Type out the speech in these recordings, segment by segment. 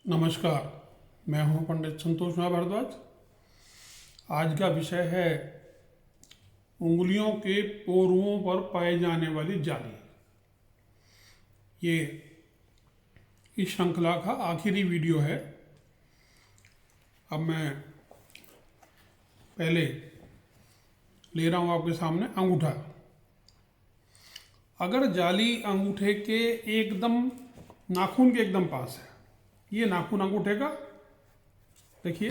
नमस्कार, मैं हूं पंडित संतोष भारद्वाज। आज का विषय है उंगलियों के पोरुओं पर पाए जाने वाली जाली। ये इस श्रृंखला का आखिरी वीडियो है। अब मैं पहले ले रहा हूं आपके सामने अंगूठा। अगर जाली अंगूठे के एकदम नाखून के एकदम पास है, ये नाखून अंगूठे का, देखिए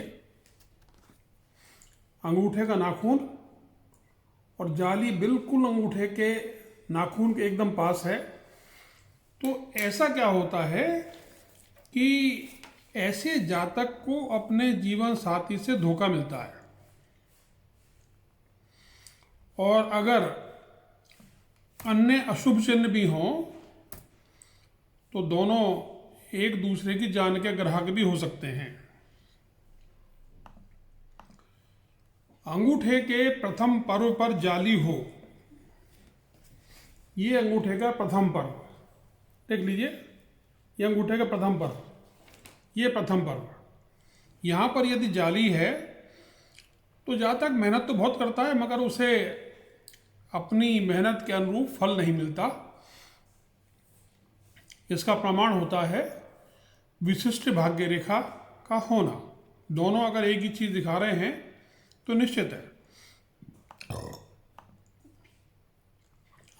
अंगूठे का नाखून और जाली बिल्कुल अंगूठे के नाखून के एकदम पास है, तो ऐसा क्या होता है कि ऐसे जातक को अपने जीवन साथी से धोखा मिलता है। और अगर अन्य अशुभ चिन्ह भी हों तो दोनों एक दूसरे की जान के ग्राहक भी हो सकते हैं। अंगूठे के प्रथम पर्व पर जाली हो, ये अंगूठे का प्रथम पर्व, देख लीजिए, ये अंगूठे का प्रथम पर्व, ये प्रथम पर्व। यहाँ पर यदि जाली है तो जातक मेहनत तो बहुत करता है मगर उसे अपनी मेहनत के अनुरूप फल नहीं मिलता। इसका प्रमाण होता है विशिष्ट भाग्य रेखा का होना। दोनों अगर एक ही चीज दिखा रहे हैं तो निश्चित है।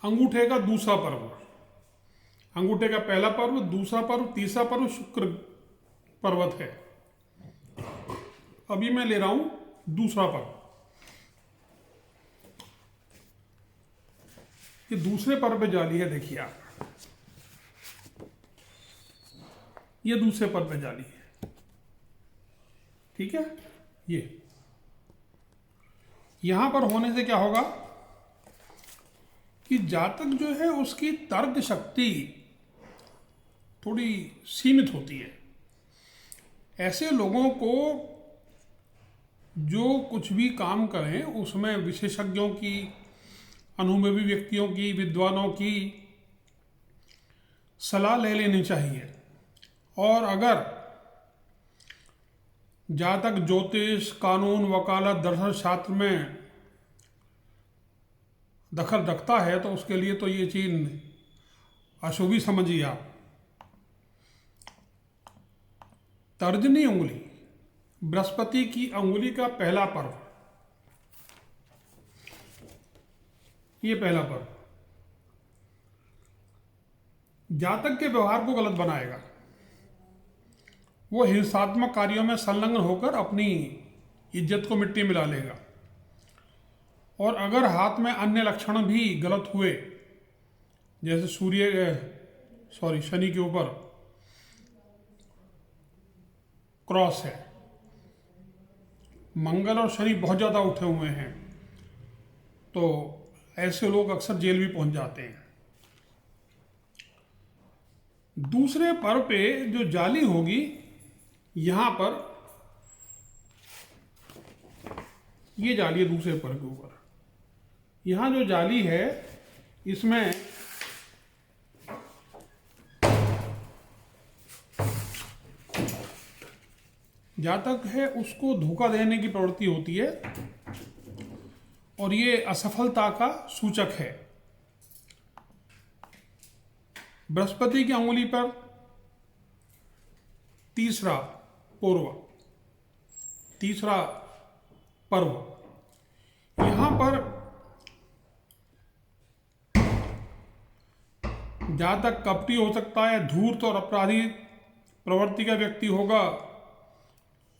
अंगूठे का दूसरा पर्व, अंगूठे का पहला पर्व, दूसरा पर्व, तीसरा पर्व शुक्र पर्वत है। अभी मैं ले रहा हूं दूसरा पर्व। ये दूसरे पर्व पे जाली है, देखिए आप, ये दूसरे पर्व पे जाली है, ठीक है। ये यहां पर होने से क्या होगा कि जातक जो है उसकी तर्क शक्ति थोड़ी सीमित होती है। ऐसे लोगों को जो कुछ भी काम करें उसमें विशेषज्ञों की, अनुभवी व्यक्तियों की, विद्वानों की सलाह ले लेनी चाहिए। और अगर जातक ज्योतिष, कानून, वकालत, दर्शन शास्त्र में दखल रखता है तो उसके लिए तो ये चीज अशुभी समझिए आप। तर्जनी उंगली, बृहस्पति की अंगुली का पहला पर्व, ये पहला पर्व जातक के व्यवहार को गलत बनाएगा। वो हिंसात्मक कार्यों में संलग्न होकर अपनी इज्जत को मिट्टी मिला लेगा। और अगर हाथ में अन्य लक्षण भी गलत हुए, जैसे शनि के ऊपर क्रॉस है, मंगल और शनि बहुत ज्यादा उठे हुए हैं, तो ऐसे लोग अक्सर जेल भी पहुंच जाते हैं। दूसरे पर्व पे जो जाली होगी, यहां पर ये जाली है दूसरे पर्व के ऊपर। यहां जो जाली है इसमें जातक है उसको धोखा देने की प्रवृत्ति होती है और ये असफलता का सूचक है। बृहस्पति की अंगुली पर तीसरा पर्व, यहां पर जातक कपटी हो सकता है, धूर्त और अपराधी प्रवृत्ति का व्यक्ति होगा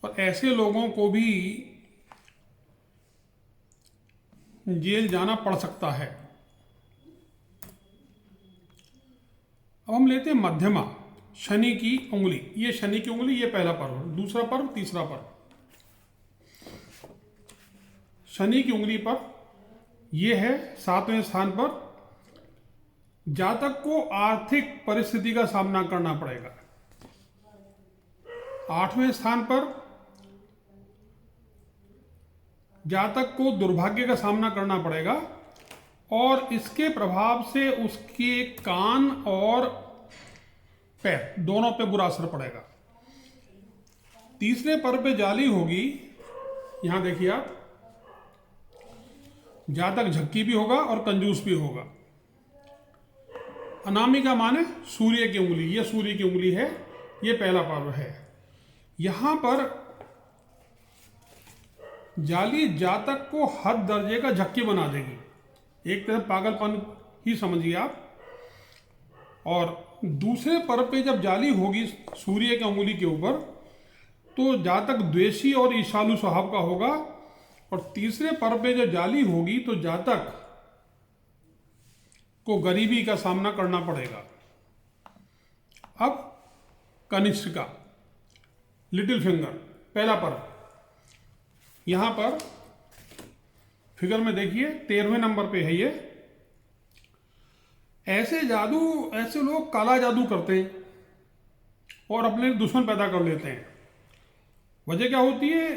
और ऐसे लोगों को भी जेल जाना पड़ सकता है। अब हम लेते हैं मध्यमा, शनि की उंगली। ये शनि की उंगली, ये पहला पर्व, दूसरा पर्व, तीसरा पर्व। शनि की उंगली पर ये है 7वें स्थान पर। जातक को आर्थिक परिस्थिति का सामना करना पड़ेगा। 8वें स्थान पर जातक को दुर्भाग्य का सामना करना पड़ेगा और इसके प्रभाव से उसके कान और पैर दोनों पे बुरा असर पड़ेगा। तीसरे पर्व पे जाली होगी, यहां देखिए आप, जातक झक्की भी होगा और कंजूस भी होगा। अनामिका माने सूर्य की उंगली, ये सूर्य की उंगली है, ये पहला पर्व है। यहां पर जाली जातक को हद दर्जे का झक्की बना देगी, एक तरह पागलपन ही समझिए आप। और दूसरे पर्व पे जब जाली होगी सूर्य की उंगली के ऊपर, तो जातक द्वेषी और ईर्ष्यालु स्वभाव का होगा। और तीसरे पर्व पे जब जाली होगी तो जातक को गरीबी का सामना करना पड़ेगा। अब कनिष्ठिका, लिटिल फिंगर, पहला पर्व, यहां पर फिगर में देखिए 13वें नंबर पे है ये। ऐसे लोग काला जादू करते हैं और अपने दुश्मन पैदा कर लेते हैं। वजह क्या होती है?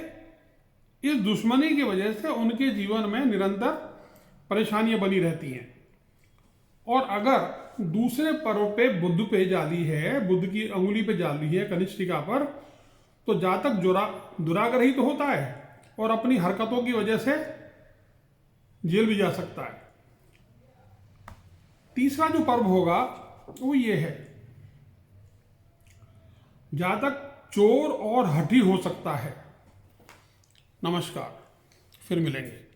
इस दुश्मनी की वजह से उनके जीवन में निरंतर परेशानियां बनी रहती हैं। और अगर दूसरे पर्व पे बुध पे जाली है, बुध की अंगुली पे जाली है कनिष्ठिका पर, तो जातक दुराग्रही तो होता है और अपनी हरकतों की वजह से जेल भी जा सकता है। तीसरा जो पर्व होगा वो ये है, जातक चोर और हठी हो सकता है। नमस्कार, फिर मिलेंगे।